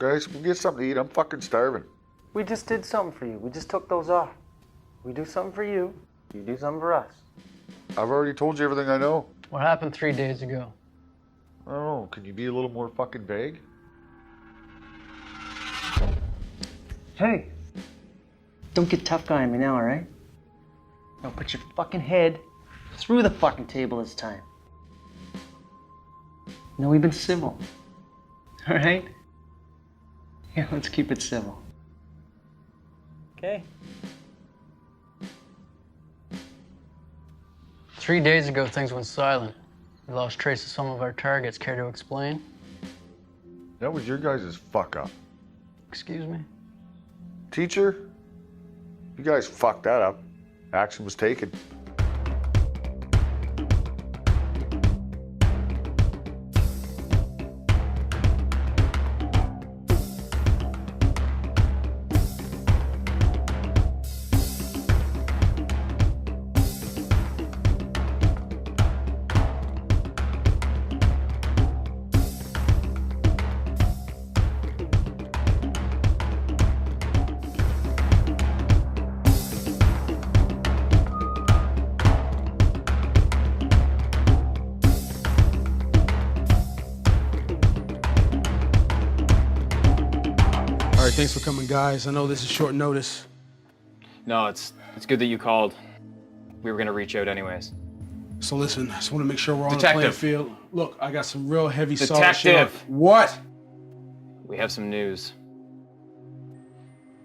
Guys, we get something to eat. I'm fucking starving. We just did something for you. We just took those off. We do something for you. You do something for us. I've already told you everything I know. What happened 3 days ago? I don't know. Can you be a little more fucking vague? Hey, don't get tough guy on me now, all right? Now put your fucking head through the fucking table this time. No, we've been civil. All right? Yeah, let's keep it civil. Okay? 3 days ago, things went silent. We lost trace of some of our targets. Care to explain? That was your guys' fuck up. Excuse me? Teacher, you guys fucked that up. Action was taken. Thanks for coming, guys. I know this is short notice. No, it's good that you called. We were gonna reach out anyways. So listen, I just want to make sure we're on the Detective. playing field. Look, I got some real heavy solid shit. Detective. What? We have some news.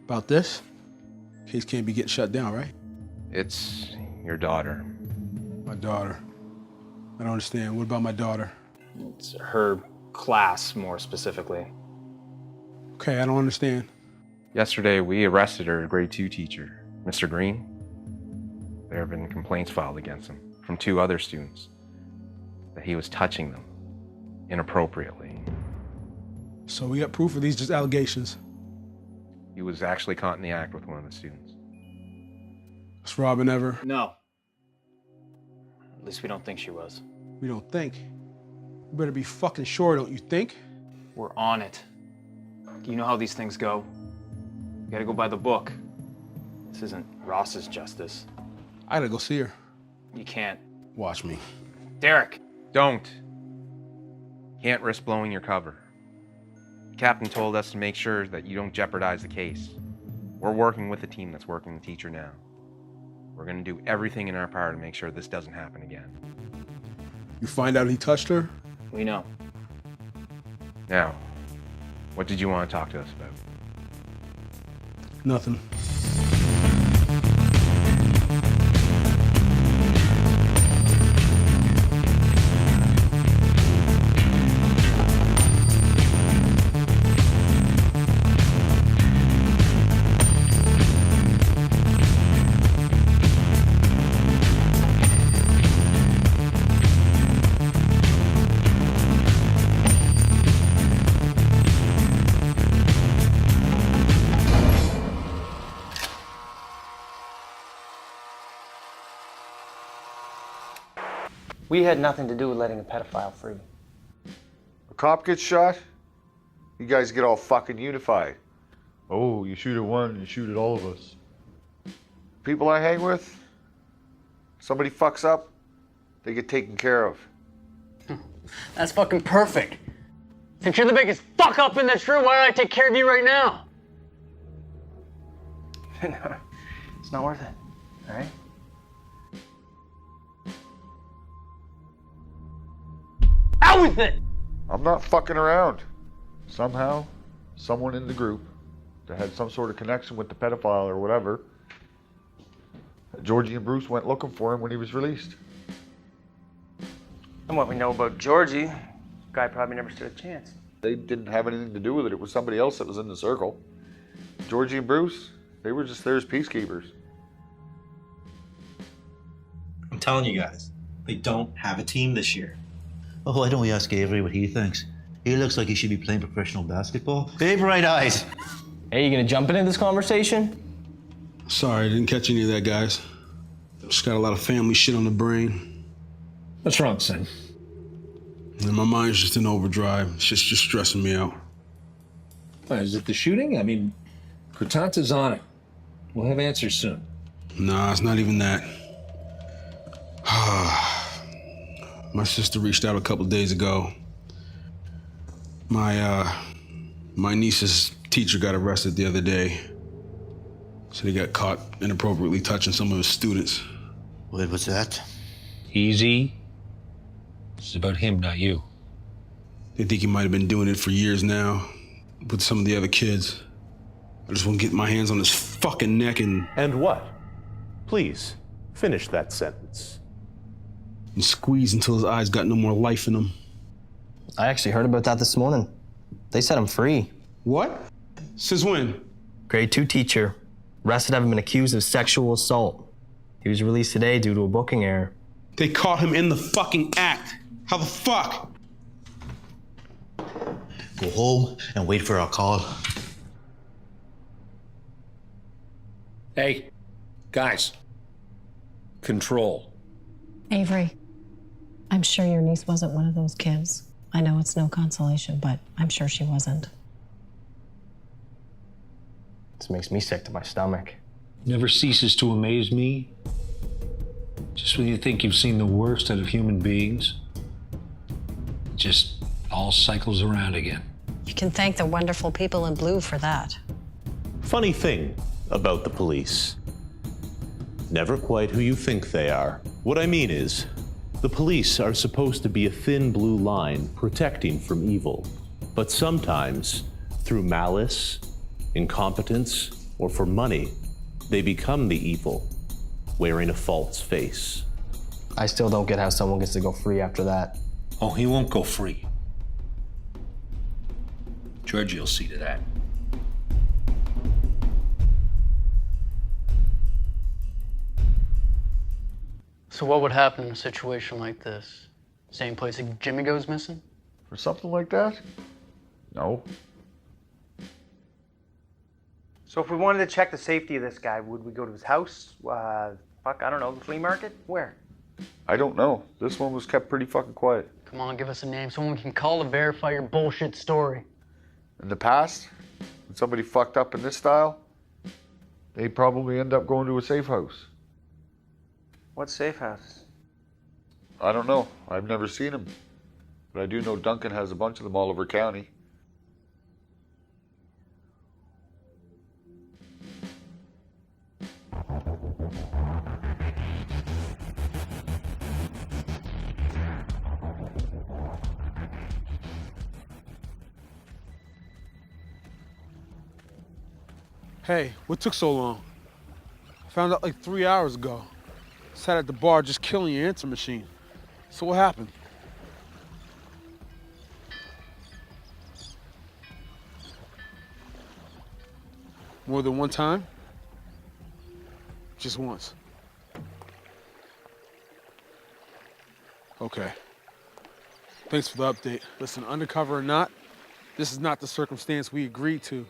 About this? Case can't be getting shut down, right? It's your daughter. My daughter. I don't understand. What about my daughter? It's her class, more specifically. Okay, I don't understand. Yesterday, we arrested her grade 2 teacher, Mr. Green. There have been complaints filed against him from 2 other students that he was touching them inappropriately. So we got proof of these just allegations? He was actually caught in the act with one of the students. Is Robin ever? No. At least we don't think she was. We don't think. You better be fucking sure, don't you think? We're on it. Do you know how these things go? You gotta go by the book. This isn't Ross's justice. I gotta go see her. You can't. Watch me. Derek! Don't. Can't risk blowing your cover. The captain told us to make sure that you don't jeopardize the case. We're working with the team that's working the teacher now. We're gonna do everything in our power to make sure this doesn't happen again. You find out he touched her? We know. Now, what did you want to talk to us about? Nothing. We had nothing to do with letting a pedophile free. A cop gets shot, you guys get all fucking unified. Oh, you shoot at one, you shoot at all of us. People I hang with, somebody fucks up, they get taken care of. That's fucking perfect. Since you're the biggest fuck up in this room, why don't I take care of you right now? It's not worth it, all right? Out with it! I'm not fucking around. Somehow, someone in the group that had some sort of connection with the pedophile or whatever, Georgie and Bruce went looking for him when he was released. And what we know about Georgie, guy probably never stood a chance. They didn't have anything to do with it. It was somebody else that was in the circle. Georgie and Bruce, they were just there as peacekeepers. I'm telling you guys, they don't have a team this year. Oh, why don't we ask Avery what he thinks? He looks like he should be playing professional basketball. Hey, bright eyes. Hey, you gonna jump into this conversation? Sorry, I didn't catch any of that, guys. Just got a lot of family shit on the brain. What's wrong, son? And my mind's just in overdrive. It's just stressing me out. Is it the shooting? I mean, Cortante's on it. We'll have answers soon. Nah, it's not even that. My sister reached out a couple days ago. My niece's teacher got arrested the other day. So he got caught inappropriately touching some of his students. Wait, what's that? Easy. It's about him, not you. They think he might have been doing it for years now with some of the other kids. I just want to get my hands on his fucking neck and... And what? Please, finish that sentence. And squeeze until his eyes got no more life in them. I actually heard about that this morning. They set him free. What? Since when? Grade 2 teacher. Arrested having been accused of sexual assault. He was released today due to a booking error. They caught him in the fucking act. How the fuck? Go home and wait for our call. Hey, guys. Control. Avery, I'm sure your niece wasn't one of those kids. I know it's no consolation, but I'm sure she wasn't. This makes me sick to my stomach. Never ceases to amaze me. Just when you think you've seen the worst out of human beings, it just all cycles around again. You can thank the wonderful people in blue for that. Funny thing about the police. Never quite who you think they are. What I mean is, the police are supposed to be a thin blue line protecting from evil. But sometimes, through malice, incompetence, or for money, they become the evil, wearing a false face. I still don't get how someone gets to go free after that. Oh, he won't go free. Georgie will see to that. So what would happen in a situation like this? Same place that Jimmy goes missing? For something like that? No. So if we wanted to check the safety of this guy, would we go to his house? I don't know, the flea market? Where? I don't know. This one was kept pretty fucking quiet. Come on, give us a name. Someone can call to verify your bullshit story. In the past, when somebody fucked up in this style, they'd probably end up going to a safe house. What safe house? I don't know. I've never seen them. But I do know Duncan has a bunch of them all over county. Hey, what took so long? Found out like 3 hours ago. Sat at the bar just killing your answer machine. So what happened? More than one time? Just once. Okay. Thanks for the update. Listen, undercover or not, this is not the circumstance we agreed to.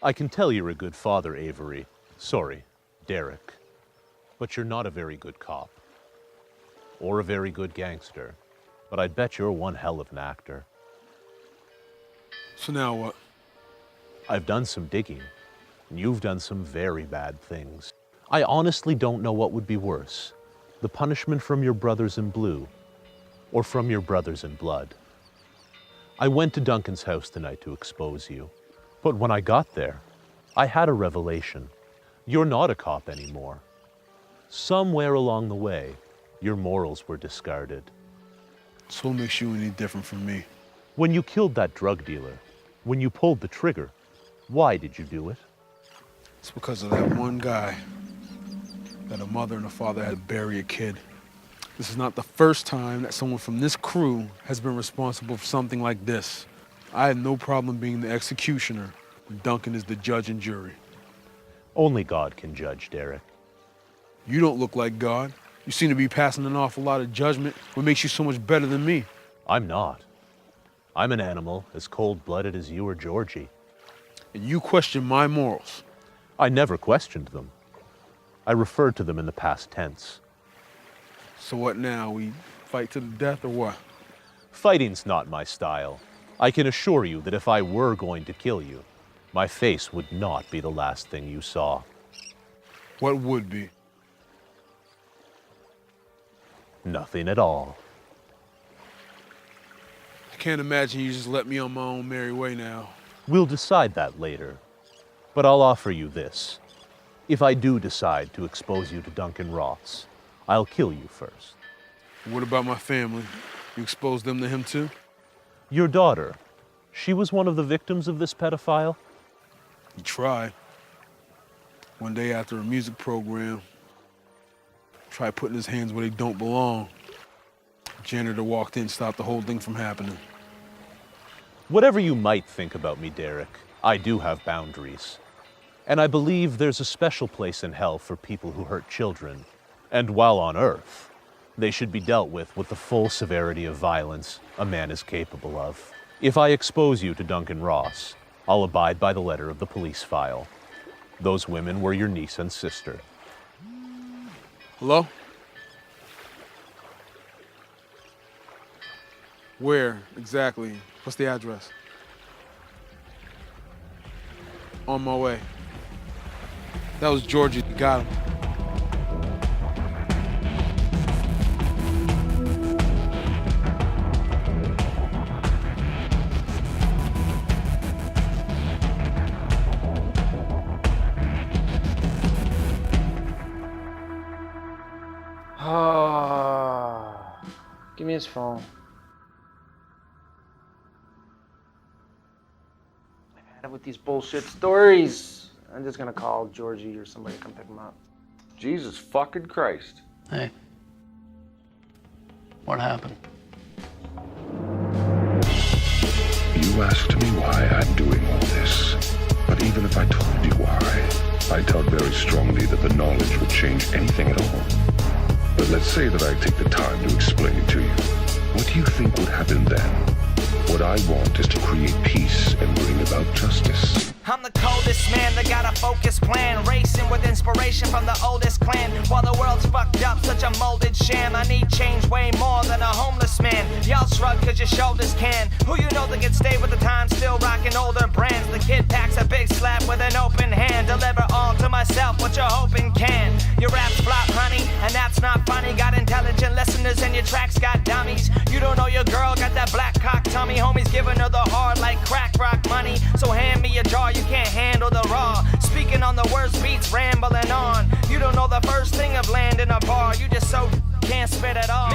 I can tell you're a good father, Avery. Sorry, Derek. But you're not a very good cop. Or a very good gangster. But I'd bet you're one hell of an actor. So now what? I've done some digging, and you've done some very bad things. I honestly don't know what would be worse. The punishment from your brothers in blue, or from your brothers in blood. I went to Duncan's house tonight to expose you. But when I got there, I had a revelation. You're not a cop anymore. Somewhere along the way, your morals were discarded. So what makes you any different from me? When you killed that drug dealer, when you pulled the trigger, why did you do it? It's because of that one guy that a mother and a father had to bury a kid. This is not the first time that someone from this crew has been responsible for something like this. I had no problem being the executioner when Duncan is the judge and jury. Only God can judge, Derek. You don't look like God. You seem to be passing an awful lot of judgment. What makes you so much better than me? I'm not. I'm an animal as cold-blooded as you or Georgie. And you question my morals. I never questioned them. I referred to them in the past tense. So what now? We fight to the death or what? Fighting's not my style. I can assure you that if I were going to kill you, my face would not be the last thing you saw. What would be? Nothing at all. I can't imagine you just let me on my own merry way now. We'll decide that later. But I'll offer you this. If I do decide to expose you to Duncan Roth's, I'll kill you first. What about my family? You expose them to him too? Your daughter, she was one of the victims of this pedophile? He tried. One day after a music program, tried putting his hands where they don't belong. The janitor walked in, stopped the whole thing from happening. Whatever you might think about me, Derek, I do have boundaries. And I believe there's a special place in hell for people who hurt children. And while on Earth, they should be dealt with the full severity of violence a man is capable of. If I expose you to Duncan Ross, I'll abide by the letter of the police file. Those women were your niece and sister. Hello? Where exactly? What's the address? On my way. That was Georgie. Got him. Give me his phone. I've had it with these bullshit stories. I'm just gonna call Georgie or somebody to come pick him up. Jesus fucking Christ. Hey. What happened? You asked me why I'm doing all this. But even if I told you why, I doubt very strongly that the knowledge would change anything at all. But let's say that I take the time to explain it to you. What do you think would happen then? What I want is to create peace and bring about justice. I'm the coldest man that got a focused plan, racing with inspiration from the oldest clan. While the world's fucked up, such a molded sham, I need change way more than a homeless man. Y'all shrug cause your shoulders can. Who you know that can stay with the time, still rocking older brands? The kid packs a big slap with an open hand. Deliver all to myself what you're hoping can. Your raps flop, honey, and that's not funny. Got intelligent listeners and your tracks got dummies. You don't know your girl got that black cock tummy. Homies giving her the hard like crack rock money. So hand me a jar, you can't handle the raw. Speaking on the worst beats, rambling on. You don't know the first thing of landing a bar. You just so can't spit at all.